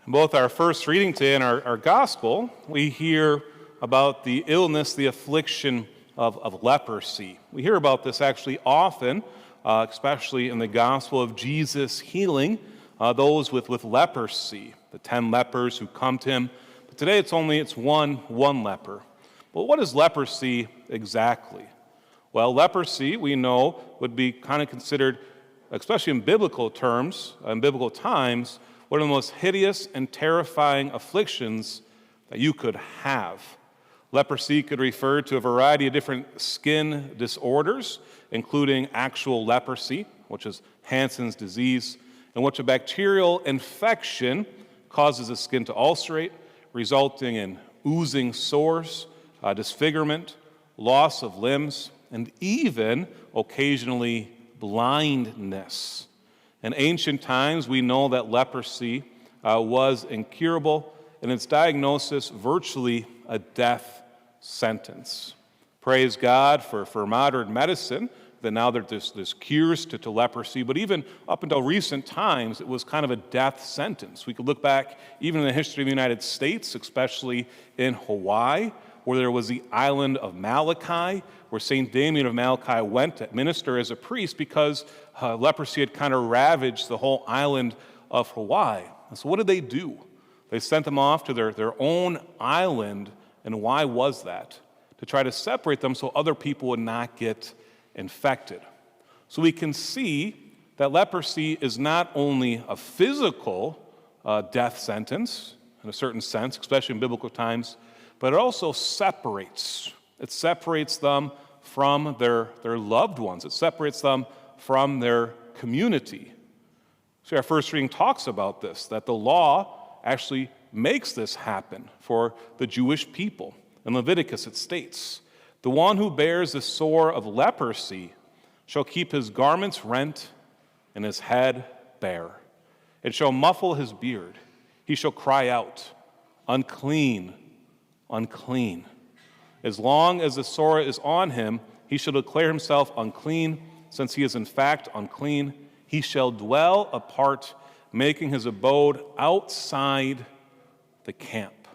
Both our first reading today and our gospel, we hear about the illness, the affliction of leprosy. We hear about this actually often, especially in the gospel of Jesus healing those with leprosy, the 10 lepers who come to him. But today it's one leper. Well, what is leprosy exactly? Well, leprosy, we know, would be kind of considered, especially in biblical terms, in biblical times, one of the most hideous and terrifying afflictions that you could have. Leprosy could refer to a variety of different skin disorders, including actual leprosy, which is Hansen's disease, in which a bacterial infection causes the skin to ulcerate, resulting in oozing sores, disfigurement, loss of limbs, and even occasionally blindness. In ancient times, we know that leprosy was incurable, and its diagnosis virtually a death sentence. Praise God for modern medicine, that now there's cures to leprosy, but even up until recent times, it was kind of a death sentence. We could look back even in the history of the United States, especially in Hawaii, where there was the island of Malachi, where St. Damien of Malachi went to minister as a priest because leprosy had kind of ravaged the whole island of Hawaii. And so what did they do? They sent them off to their own island, and why was that? To try to separate them so other people would not get infected. So we can see that leprosy is not only a physical death sentence, in a certain sense, especially in biblical times, but it also separates. It separates them from their loved ones. It separates them from their community. So our first reading talks about this, that the law actually makes this happen for the Jewish people. In Leviticus it states, "The one who bears the sore of leprosy shall keep his garments rent and his head bare. It shall muffle his beard. He shall cry out, 'Unclean, unclean.' As long as the sore is on him, he shall declare himself unclean. Since he is in fact unclean, he shall dwell apart, making his abode outside the camp."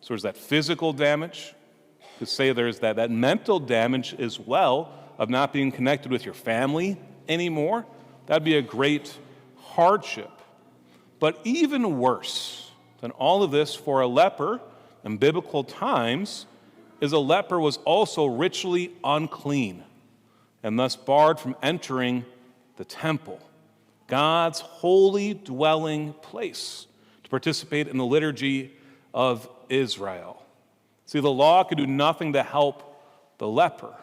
So there's that physical damage. To say there's that mental damage as well of not being connected with your family anymore. That'd be a great hardship. But even worse than all of this for a leper in biblical times is a leper was also ritually unclean and thus barred from entering the temple, God's holy dwelling place, to participate in the liturgy of Israel. See, the law could do nothing to help the leper.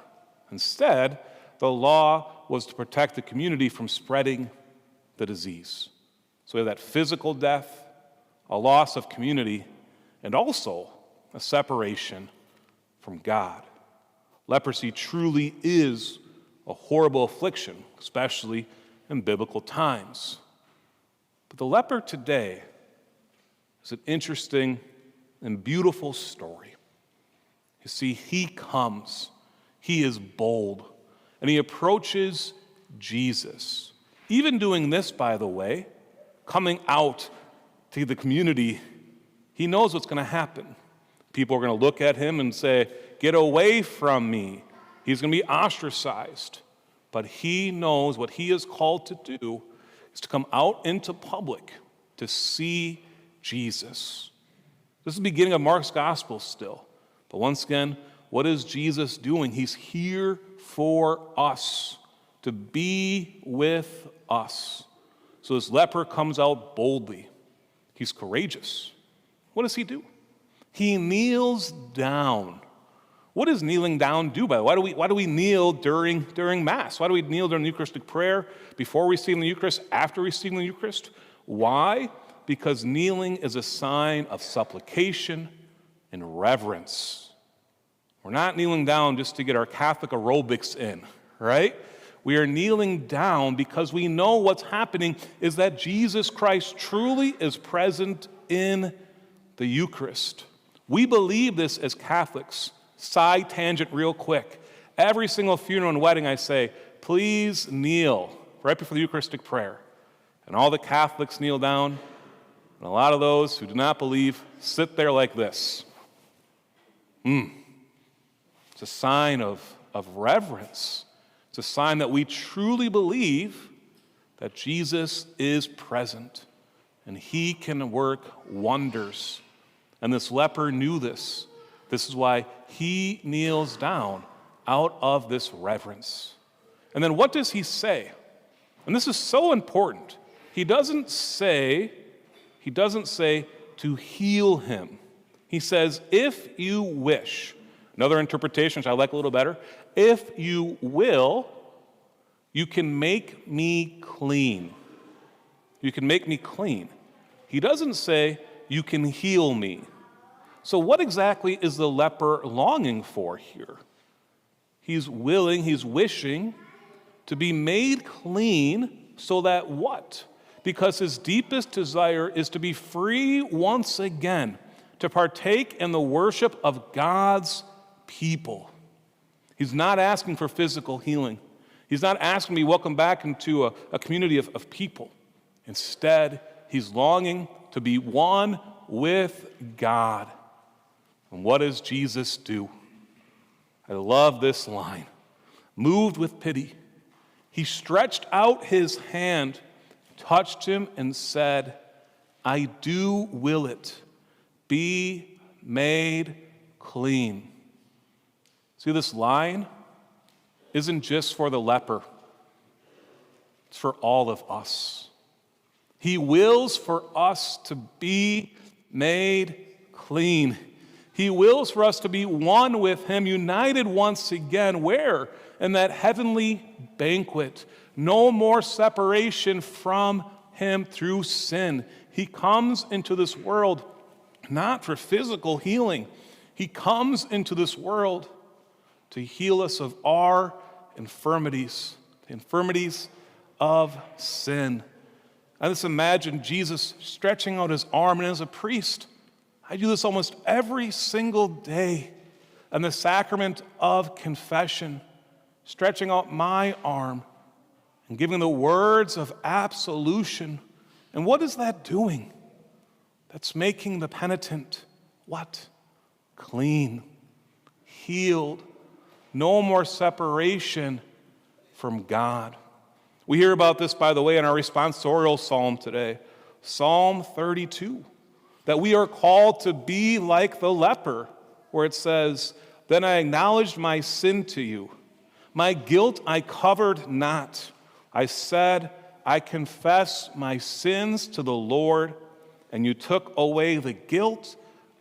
Instead, the law was to protect the community from spreading the disease. So we have that physical death, a loss of community, and also a separation from God. Leprosy truly is a horrible affliction, especially in biblical times. But the leper today is an interesting and beautiful story. You see, he comes, he is bold, and he approaches Jesus. Even doing this, by the way, coming out to the community, he knows what's going to happen. People are going to look at him and say, "Get away from me." He's going to be ostracized. But he knows what he is called to do is to come out into public to see Jesus. This is the beginning of Mark's gospel still. But once again, what is Jesus doing? He's here for us, to be with us. So this leper comes out boldly. He's courageous. What does he do? He kneels down. What does kneeling down do, by the way? Why do we kneel during Mass? Why do we kneel during the Eucharistic prayer, before receiving the Eucharist, after receiving the Eucharist? Why? Because kneeling is a sign of supplication and reverence. We're not kneeling down just to get our Catholic aerobics in, right? We are kneeling down because we know what's happening is that Jesus Christ truly is present in the Eucharist. We believe this as Catholics. Side tangent real quick. Every single funeral and wedding I say, "Please kneel," right before the Eucharistic prayer. And all the Catholics kneel down, And a lot of those who do not believe sit there like this. It's a sign of reverence. It's a sign that we truly believe that Jesus is present and he can work wonders. And this leper knew this. This is why he kneels down out of this reverence. And then what does he say? And this is so important. He doesn't say to heal him. He says, if you wish. Another interpretation, which I like a little better, if you will, you can make me clean. You can make me clean. He doesn't say, you can heal me. So what exactly is the leper longing for here? He's willing, he's wishing to be made clean so that what? Because his deepest desire is to be free once again, to partake in the worship of God's people. He's not asking for physical healing. He's not asking to be welcomed back into a community of people. Instead, he's longing to be one with God. And what does Jesus do? I love this line. Moved with pity, he stretched out his hand, touched him, and said, I do will it. Be made clean. See, this line isn't just for the leper. It's for all of us. He wills for us to be made clean. He wills for us to be one with him, united once again. Where? In that heavenly banquet. No more separation from him through sin. He comes into this world not for physical healing. He comes into this world to heal us of our infirmities, the infirmities of sin. I just imagine Jesus stretching out his arm, and as a priest, I do this almost every single day in the sacrament of confession, stretching out my arm and giving the words of absolution. And what is that doing? That's making the penitent what? Clean, healed, no more separation from God. We hear about this, by the way, in our responsorial psalm today, Psalm 32, that we are called to be like the leper, where it says, then I acknowledged my sin to you. My guilt I covered not. I said, I confess my sins to the Lord, and you took away the guilt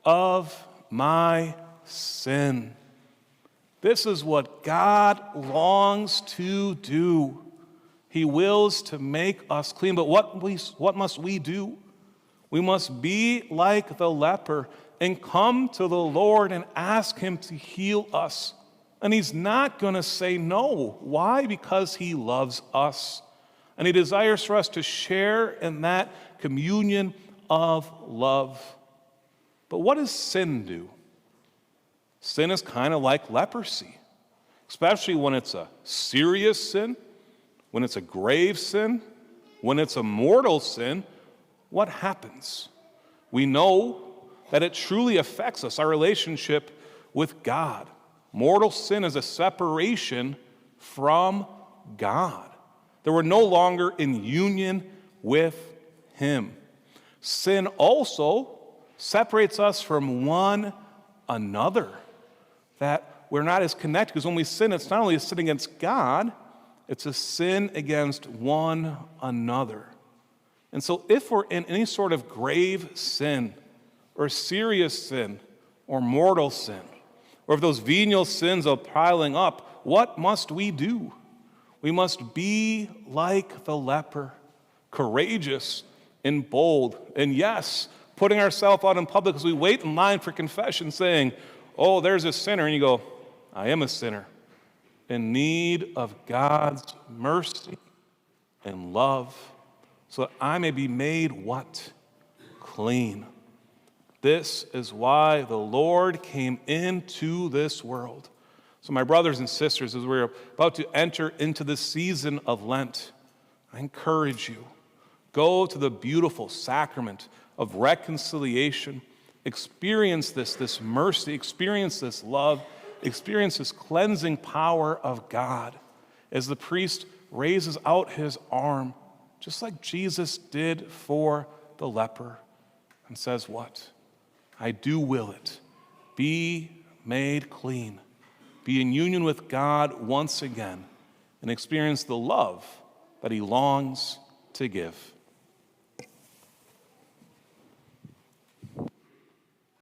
of my sin. This is what God longs to do. He wills to make us clean. But what must we do? We must be like the leper and come to the Lord and ask him to heal us. And he's not going to say no. Why? Because he loves us. And he desires for us to share in that communion of love. But what does sin do? Sin is kind of like leprosy, especially when it's a serious sin, when it's a grave sin, when it's a mortal sin. What happens? We know that it truly affects us, our relationship with God. Mortal sin is a separation from God. That we're no longer in union with him. Sin also separates us from one another. That we're not as connected, because when we sin, it's not only a sin against God, it's a sin against one another. And so if we're in any sort of grave sin, or serious sin, or mortal sin, or if those venial sins are piling up, what must we do? We must be like the leper, courageous and bold. And yes, putting ourselves out in public as we wait in line for confession, saying, oh, there's a sinner. And you go, I am a sinner in need of God's mercy and love, so that I may be made what? Clean. This is why the Lord came into this world. So my brothers and sisters, as we're about to enter into the season of Lent, I encourage you, Go to the beautiful sacrament of reconciliation. Experience this mercy, experience this love, experience this cleansing power of God as the priest raises out his arm, just like Jesus did for the leper, and says what? I do will it. Be made clean. Be in union with God once again and experience the love that he longs to give.